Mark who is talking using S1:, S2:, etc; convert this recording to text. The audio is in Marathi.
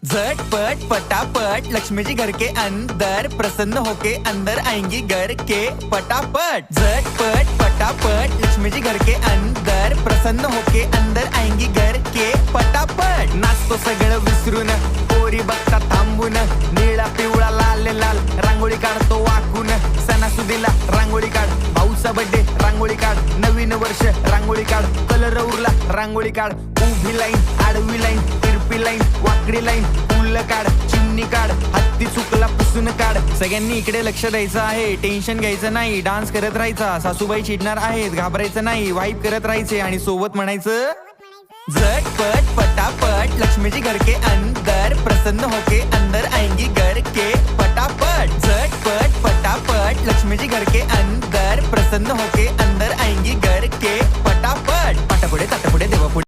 S1: झटपट पटापट लक्ष्मी जी घर के अंदर प्रसन्न होके अंदर आएंगी घर के पटापट। झटपट पटापट लक्ष्मी जी घर के अंदर प्रसन्न होके अंदर आएंगी घर के पटापट। नाचतो सगळं विसरून पोरी बघता थांबून निळा पिवळा लाल लाल रांगोळी काढतो वाकून। सणासुदीला रांगोळी काढ, भाऊचा बर्थडे रांगोळी काढ, नवीन वर्ष रांगोळी काढ, कलर उरला रांगोळी काढ। उभी लाईन आडवी लाईन तिरपी लाईन वाकडी लाईन फुल काढ, चिमणी काढ, हत्ती चुकला पुसून काढ। सगळ्यांनी इकडे लक्ष द्यायचं आहे, टेन्शन घ्यायचं नाही, डान्स करत राहायचा। सासूबाई चिडणार आहेत, घाबरायचं नाही, वाईब करत राहायचे आणि सोबत म्हणायचं झटपट पटापट लक्ष्मी जी घर के अंदर प्रसन्न होके अंदर आएंगी घर के पटापट। झटपट पटापट लक्ष्मी जी घर के अंदर प्रसन्न होके अंदर आएंगी घर के पटापट। पाटापुढे ताटापुढे देवापुढे